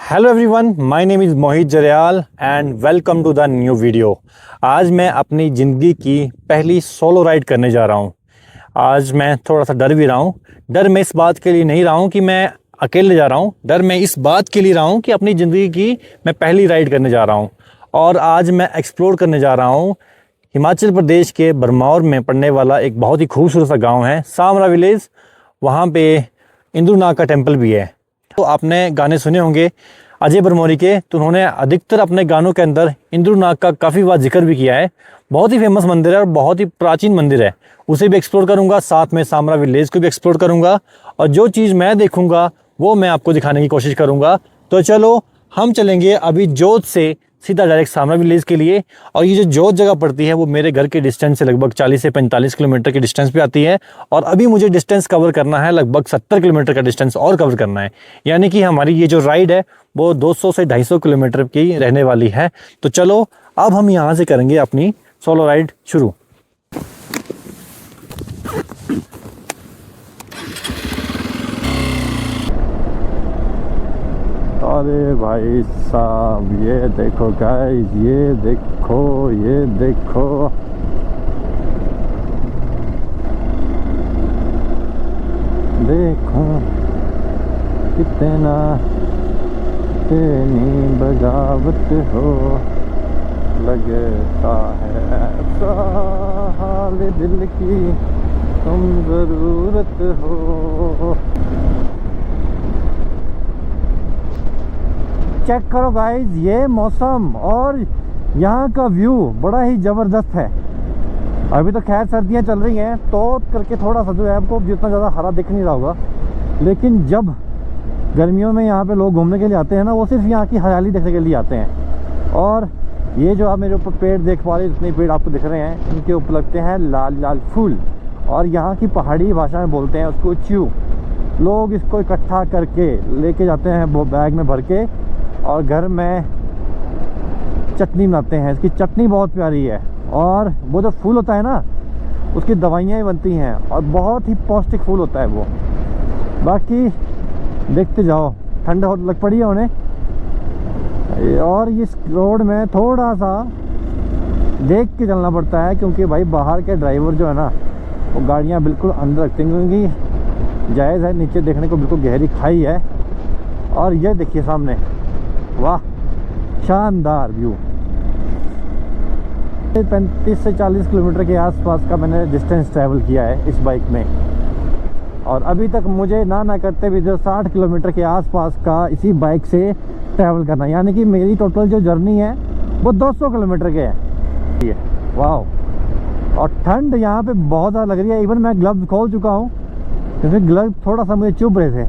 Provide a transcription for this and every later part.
Hello everyone, my name is Mohit Jaryal and welcome to the new video. आज मैं अपनी ज़िंदगी की पहली सोलो राइड करने जा रहा हूँ। आज मैं थोड़ा सा डर भी रहा हूँ। डर मैं इस बात के लिए नहीं रहा हूँ कि मैं अकेले जा रहा हूँ, डर मैं इस बात के लिए रहा हूँ कि अपनी ज़िंदगी की मैं पहली राइड करने जा रहा हूँ। और आज मैं एक्सप्लोर करने जा रहा हूँ हिमाचल प्रदेश के भरमौर में पड़ने वाला एक बहुत ही खूबसूरत सा गाँव है सामरा विलेज। वहाँ पे इंद्रुनाग का टेम्पल भी है। तो आपने गाने सुने होंगे अजय बरमौरी के, तो उन्होंने अधिकतर अपने गानों के अंदर इंद्रुनाग का काफ़ी बार जिक्र भी किया है। बहुत ही फेमस मंदिर है और बहुत ही प्राचीन मंदिर है। उसे भी एक्सप्लोर करूंगा, साथ में सामरा विलेज को भी एक्सप्लोर करूंगा और जो चीज़ मैं देखूंगा वो मैं आपको दिखाने की कोशिश करूंगा। तो चलो हम चलेंगे अभी जोत से सीधा डायरेक्ट सामरा विलेज के लिए। और ये जो जोत जगह पड़ती है वो मेरे घर के डिस्टेंस से लगभग 40 से 45 किलोमीटर की डिस्टेंस पे आती है। और अभी मुझे डिस्टेंस कवर करना है, लगभग 70 किलोमीटर का डिस्टेंस और कवर करना है। यानी कि हमारी ये जो राइड है वो 200 से 250 किलोमीटर की रहने वाली है। तो चलो अब हम यहाँ से करेंगे अपनी सोलो राइड शुरू। अरे भाई साहब, ये देखो गाइस, ये देखो, ये देखो, देखो कितना तेनी बगावत हो लगता है, हाल दिल की तुम जरूरत हो। चेक करो गाइस, ये मौसम और यहाँ का व्यू बड़ा ही ज़बरदस्त है। अभी तो खैर सर्दियाँ चल रही हैं तो करके थोड़ा सा जो है आपको जितना ज़्यादा हरा दिख नहीं रहा होगा, लेकिन जब गर्मियों में यहाँ पे लोग घूमने के लिए आते हैं ना, वो सिर्फ यहाँ की हरियाली देखने के लिए आते हैं। और ये जो आप मेरे ऊपर पेड़ देख पा रहे हैं, जितने पेड़ आपको दिख रहे हैं, इनके ऊपर लगते हैं लाल लाल फूल और यहाँ की पहाड़ी भाषा में बोलते हैं उसको च्यू। लोग इसको इकट्ठा करके लेके जाते हैं वो बैग में भर के और घर में चटनी बनाते हैं। इसकी चटनी बहुत प्यारी है और वो जो फूल होता है ना, उसकी दवाइयाँ ही बनती हैं और बहुत ही पौष्टिक फूल होता है वो। बाकी देखते जाओ, ठंड लग पड़ी है उन्हें। और इस रोड में थोड़ा सा देख के चलना पड़ता है क्योंकि भाई बाहर के ड्राइवर जो है ना, वो गाड़ियाँ बिल्कुल अंदर रखते हैं क्योंकि जायज़ है, नीचे देखने को बिल्कुल गहरी खाई है। और ये देखिए सामने, वाह शानदार व्यू। 35 से 40 किलोमीटर के आसपास का मैंने डिस्टेंस ट्रैवल किया है इस बाइक में और अभी तक मुझे ना करते भी जो 60 किलोमीटर के आसपास का इसी बाइक से ट्रैवल करना, यानी कि मेरी टोटल जो जर्नी है वो 200 किलोमीटर के है। वाह। और ठंड यहाँ पे बहुत ज़्यादा लग रही है। इवन मैं ग्लव्स खोल चुका हूँ क्योंकि ग्लव्स थोड़ा सा मुझे चुभ रहे थे।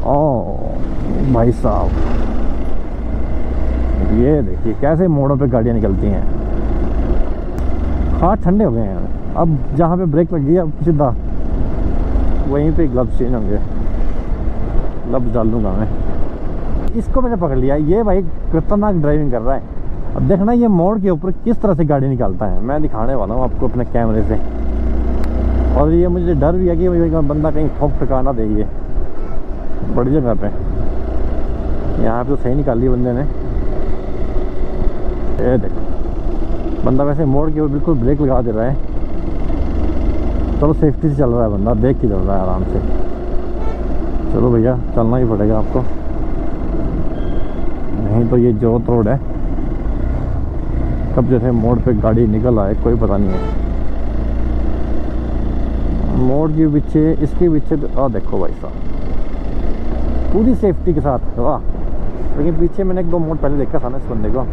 ओह भाई साहब, ये देखिए कैसे मोड़ों पे गाड़ियाँ निकलती हैं। हाथ ठंडे हो गए हैं। अब जहाँ पे ब्रेक लग गई है, अब सीधा वहीं पे ग्लव्स चेंज होंगे। ग्लव्स डाल दूँगा मैं। इसको मैंने पकड़ लिया। ये भाई खतरनाक ड्राइविंग कर रहा है। अब देखना ये मोड़ के ऊपर किस तरह से गाड़ी निकालता है, मैं दिखाने वाला हूँ आपको अपने कैमरे से। और ये मुझे डर भी है कि बंदा कहीं ठोक ठका ना दे। ये बड़ी जगह पे, यहाँ पे तो सही निकाल ली बंदे ने। ये देखो, बंदा वैसे मोड़ के ऊपर बिल्कुल ब्रेक लगा दे रहा है। चलो सेफ्टी से चल रहा है बंदा, देख के चल रहा है आराम से। चलो भैया, चलना ही पड़ेगा आपको, नहीं तो ये जोत रोड है, कब जैसे मोड़ पे गाड़ी निकल आए कोई पता नहीं है। मोड़ के पीछे, इसके पीछे देखो भाई साहब, पूरी सेफ्टी के साथ। वाह। लेकिन पीछे मैंने 1-2 मोड़ पहले देखा था ना इस बंदे को,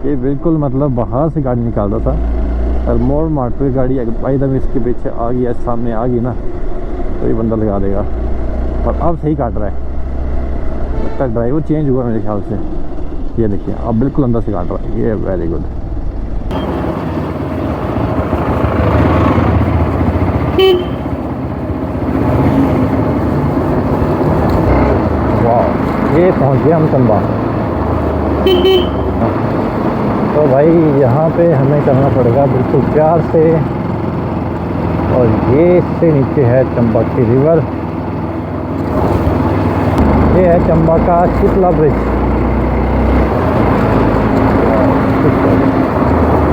ये बिल्कुल मतलब बाहर से गाड़ी निकाल रहा था और मोड़ मार पे गाड़ी एकदम इसके पीछे आ गई, सामने आ गई ना तो ये बंदा लगा देगा। और अब सही काट रहा है, लगता है ड्राइवर चेंज हुआ मेरे ख्याल से। ये देखिए अब बिल्कुल अंदर से काट रहा है। ये वेरी गुड। ये पहुंच गए हम चंबा। तो भाई यहाँ पे हमें करना पड़ेगा बिल्कुल प्यार से। और ये इससे नीचे है चंबा की रिवर। ये है है चंबा का शीतला ब्रिज।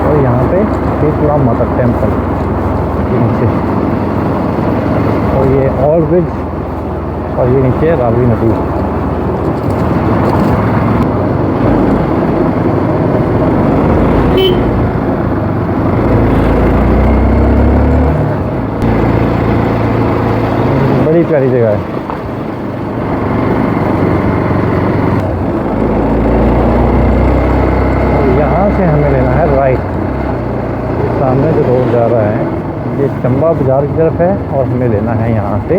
और यहाँ पे शीतला माता टेम्पल के नीचे, और ये और ब्रिज, और ये नीचे रावी नदी। बड़ी प्यारी जगह है। यहाँ से हमें लेना है राइट। सामने जो रोड जा रहा है ये चंबा बाज़ार की तरफ है, और हमें लेना है यहाँ से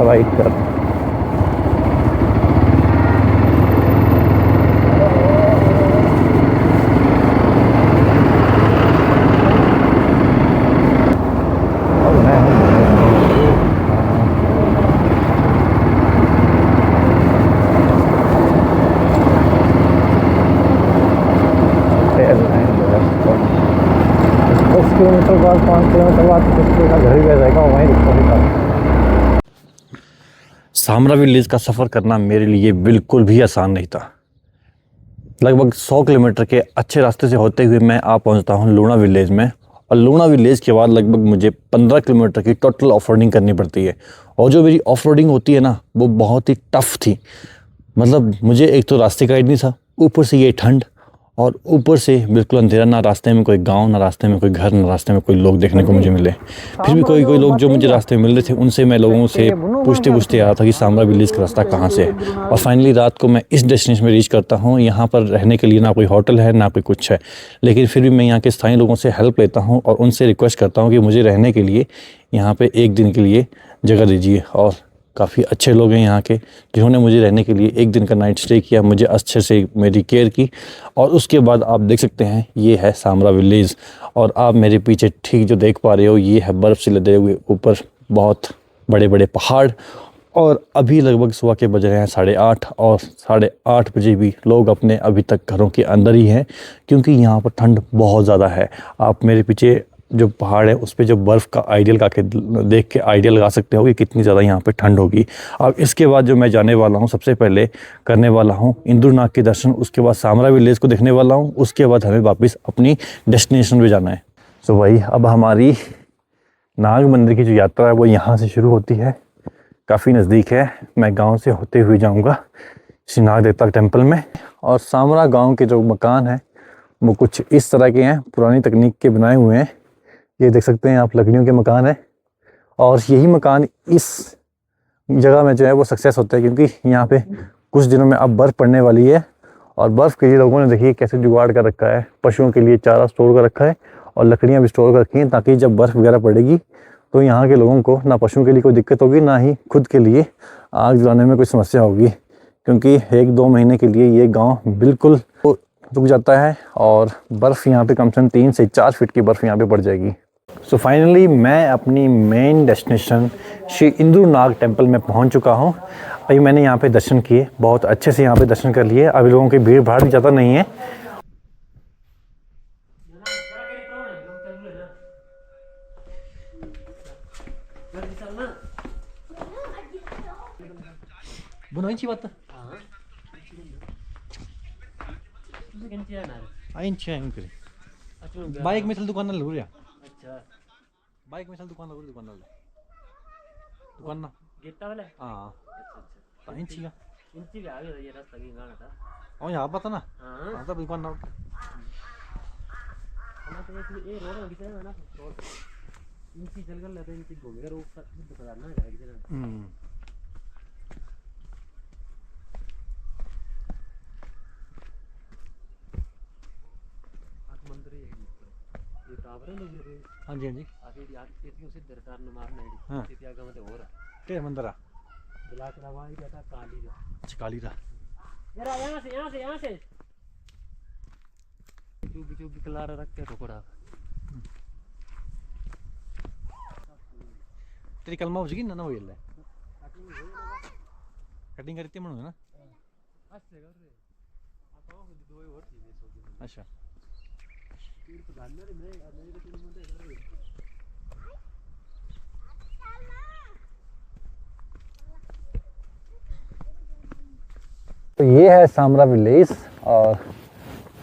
राइट तरफ। किलोमीटर बाद 5 किलोमीटर बाद किसी का घर भी आ जाएगा, वहीं रुकता। सामरा विलेज का सफ़र करना मेरे लिए बिल्कुल भी आसान नहीं था। लगभग 100 किलोमीटर के अच्छे रास्ते से होते हुए मैं आ पहुंचता हूं लूणा विलेज में, और लूणा विलेज के बाद लगभग मुझे 15 किलोमीटर की टोटल ऑफ रोडिंग करनी पड़ती है। और जो मेरी ऑफ रोडिंग होती है ना, वो बहुत ही टफ़ थी। मतलब मुझे एक तो रास्ते गाइड नहीं था, ऊपर से ये ठंड, और ऊपर से बिल्कुल अंधेरा, ना रास्ते में कोई गांव, ना रास्ते में कोई घर, ना रास्ते में कोई लोग देखने को मुझे मिले। फिर भी कोई लोग जो मुझे रास्ते में मिल रहे थे, उनसे मैं लोगों से पूछते आ रहा था कि सामरा विलेज का रास्ता कहाँ से है। और फाइनली रात को मैं इस डेस्टिनेशन में रीच करता हूँ। यहाँ पर रहने के लिए ना कोई होटल है, ना कोई कुछ है, लेकिन फिर भी मैं यहाँ के स्थानीय लोगों से हेल्प लेता हूँ और उनसे रिक्वेस्ट करता हूँ कि मुझे रहने के लिए यहाँ पर एक दिन के लिए जगह दीजिए। और काफ़ी अच्छे लोग हैं यहाँ के, जिन्होंने मुझे रहने के लिए एक दिन का नाइट स्टे किया, मुझे अच्छे से मेरी केयर की। और उसके बाद आप देख सकते हैं ये है सामरा विलेज। और आप मेरे पीछे ठीक जो देख पा रहे हो, ये है बर्फ़ से लदे हुए ऊपर बहुत बड़े बड़े पहाड़। और अभी लगभग सुबह के बज रहे हैं 8:30, और 8:30 बजे भी लोग अपने अभी तक घरों के अंदर ही हैं, क्योंकि यहाँ पर ठंड बहुत ज़्यादा है। आप मेरे पीछे जो पहाड़ है उस पे जो बर्फ़ का आइडियल का के देख के आइडिया लगा सकते हो कि कितनी ज़्यादा यहाँ पे ठंड होगी। अब इसके बाद जो मैं जाने वाला हूँ, सबसे पहले करने वाला हूँ इंद्रनाग के दर्शन, उसके बाद सामरा विलेज को देखने वाला हूँ, उसके बाद हमें वापस अपनी डेस्टिनेशन पे जाना है। तो भाई अब हमारी नाग मंदिर की जो यात्रा है वो यहाँ से शुरू होती है, काफ़ी नज़दीक है। मैं गाँव से होते हुए जाऊँगा श्री नाग देवता टेम्पल में। और सामरा गाँव के जो मकान हैं वो कुछ इस तरह के हैं, पुरानी तकनीक के बनाए हुए हैं। ये देख सकते हैं आप, लकड़ियों के मकान है। और यही मकान इस जगह में जो है वो सक्सेस होता है, क्योंकि यहाँ पे कुछ दिनों में अब बर्फ़ पड़ने वाली है। और बर्फ़ के लिए लोगों ने देखिए कैसे जुगाड़ कर रखा है, पशुओं के लिए चारा स्टोर कर रखा है, और लकड़ियाँ भी स्टोर कर रखी हैं, ताकि जब बर्फ़ वगैरह पड़ेगी तो यहाँ के लोगों को ना पशुओं के लिए कोई दिक्कत होगी, ना ही खुद के लिए आग जलाने में कोई समस्या होगी। क्योंकि 1-2 महीने के लिए ये गाँव बिल्कुल रुक जाता है, और बर्फ़ यहाँ पे कम से कम 3 से 4 फीट की बर्फ़ यहाँ पे पड़ जाएगी। सो फाइनली मैं अपनी main destination Shri Indranag temple में पहुँच चुका हूँ। अभी मैंने यहाँ पे दर्शन किए, बहुत अच्छे से यहाँ पे दर्शन कर लिए। अभी लोगों की भीड़ भाड़ भी ज़्यादा नहीं है। बाइक में चल दुकान लग रहा। अच्छा बाइक में चल दुकान ना गेटा वाला। हां अच्छा इंची भी आ गया, ये रास्ता की गाना था और यहां पता ना। हां तो दुकान ना हम तो ये रोड में दिखा है ना, रोड इंची चल कर लेते इंची घूमेगा रोड पर दुकान ना है किधर। मंदिर ये टावर है लोग। हां जी आगे इतनी उसे दरकार न मारना है। इतनी आगे में और के मंदिर ब्लैक रवाई का काली का। अच्छा काली का यार, यहाँ से चुप कलार रख के टुकड़ा तेरी कलमा हो जाएगी ना हो ले कटिंग करती है ना। अच्छा तो ये है सामरा विलेज और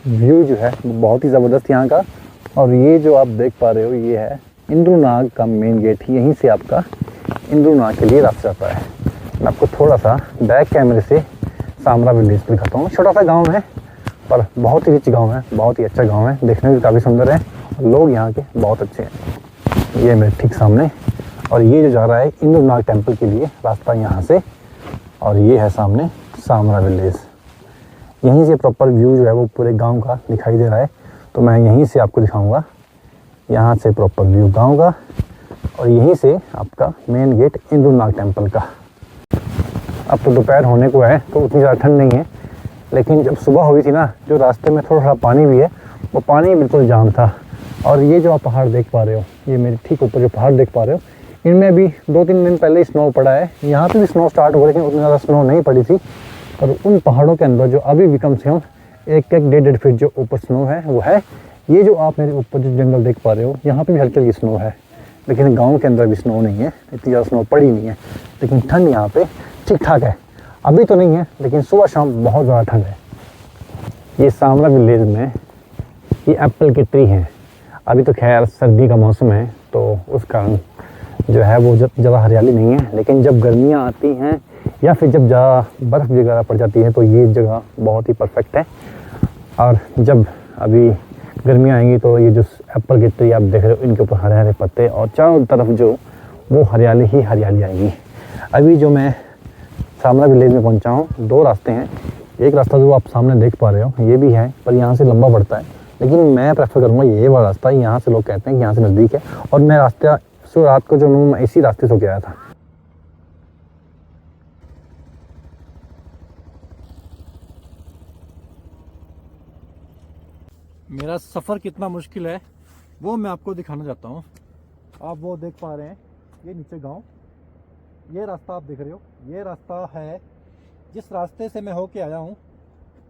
व्यू जो है वो बहुत ही ज़बरदस्त यहाँ का। और ये जो आप देख पा रहे हो ये है इंद्रुनाग का मेन गेट। यहीं से आपका इंद्रुनाग के लिए रास्ता जाता है। मैं आपको थोड़ा सा बैक कैमरे से सामरा विलेज को दिखाता हूँ। छोटा सा गांव है पर बहुत ही रिच गांव है, बहुत ही अच्छा गांव है, देखने में भी काफ़ी सुंदर है और लोग यहाँ के बहुत अच्छे हैं। ये मेरे ठीक सामने, और ये जो जा रहा है इंद्रुनाग टेम्पल के लिए रास्ता यहाँ से, और ये है सामने सामरा विलेज। यहीं से प्रॉपर व्यू जो है वो पूरे गांव का दिखाई दे रहा है, तो मैं यहीं से आपको दिखाऊंगा। यहाँ से प्रॉपर व्यू गांव का और यहीं से आपका मेन गेट इंद्रुनाग टेम्पल का। अब तो दोपहर होने को है तो उतनी ज़्यादा ठंड नहीं है, लेकिन जब सुबह हुई थी ना, जो रास्ते में थोड़ा सा पानी भी है, वो पानी बिल्कुल जाम था। और ये जो आप पहाड़ देख पा रहे हो, ये मेरे ठीक ऊपर जो पहाड़ देख पा रहे हो, इनमें भी 2-3 दिन पहले स्नो पड़ा है। यहाँ पे भी स्नो स्टार्ट हो, लेकिन उतनी ज़्यादा स्नो नहीं पड़ी थी। और उन पहाड़ों के अंदर जो अभी भी कम से कम 1-1, 1.5 फीट जो ऊपर स्नो है वो है। ये जो आप मेरे ऊपर जो जंगल देख पा रहे हो, यहाँ पे भी हल्की हल्की स्नो है, लेकिन गांव के अंदर भी स्नो नहीं है, इतनी ज़्यादा स्नो पड़ी नहीं है। लेकिन ठंड यहाँ पे ठीक ठाक है, अभी तो नहीं है, लेकिन सुबह शाम बहुत ज़्यादा ठंड है। ये सामरा विलेज में ये एप्पल की ट्री है। अभी तो खैर सर्दी का मौसम है, तो उस कारण जो है वो ज़्यादा हरियाली नहीं है। लेकिन जब गर्मियाँ आती हैं या फिर जब ज़्यादा बर्फ़ वगैरह पड़ जाती है तो ये जगह बहुत ही परफेक्ट है। और जब अभी गर्मियाँ आएंगी तो ये जो एप्पल की ट्री आप देख रहे हो, इनके ऊपर हरे हरे पत्ते और चारों तरफ जो वो हरियाली ही हरियाली आएगी। अभी जो मैं सामरा विलेज में पहुंचा हूँ, 2 रास्ते हैं। एक रास्ता जो आप सामने देख पा रहे हो ये भी है, पर यहाँ से लंबा पड़ता है, लेकिन मैं प्रेफर करूँगा ये वाला रास्ता। यहाँ से लोग कहते हैं कि यहाँ से नज़दीक है, और मैं रास्ता सो रात को जो मैं इसी रास्ते से गया था। मेरा सफ़र कितना मुश्किल है वो मैं आपको दिखाना चाहता हूँ। आप वो देख पा रहे हैं, ये नीचे गांव, ये रास्ता आप देख रहे हो, ये रास्ता है जिस रास्ते से मैं होके आया हूँ।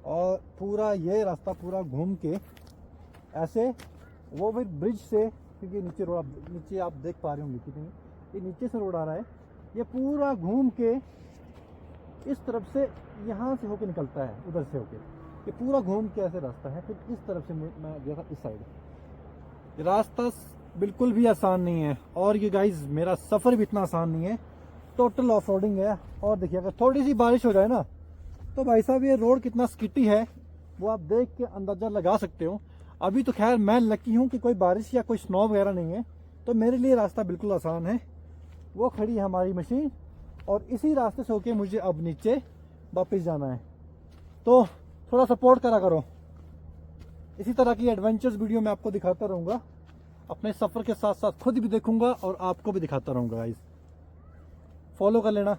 और पूरा ये रास्ता पूरा घूम के ऐसे वो फिर ब्रिज से, क्योंकि नीचे रोड नीचे आप देख पा रहे होंगे कितनी, ये नीचे से रोड आ रहा है, ये पूरा घूम के इस तरफ से यहाँ से होके निकलता है, उधर से होके ये पूरा घूम के ऐसे रास्ता है। फिर इस तरफ से मैं गया था इस साइड। रास्ता बिल्कुल भी आसान नहीं है, और ये गाइज मेरा सफ़र भी इतना आसान नहीं है, टोटल ऑफ रोडिंग है। और देखिए अगर थोड़ी सी बारिश हो जाए ना तो भाई साहब ये रोड कितना स्किटी है वो आप देख के अंदाज़ा लगा सकते हो। अभी तो खैर मैं लकी हूँ कि कोई बारिश या कोई स्नो वगैरह नहीं है, तो मेरे लिए रास्ता बिल्कुल आसान है। वो खड़ी है हमारी मशीन, और इसी रास्ते से होके मुझे अब नीचे वापस जाना है। तो थोड़ा सपोर्ट करा करो, इसी तरह की एडवेंचर्स वीडियो मैं आपको दिखाता रहूँगा। अपने सफ़र के साथ साथ खुद भी देखूँगा और आपको भी दिखाता रहूँगा गाइस। फॉलो कर लेना।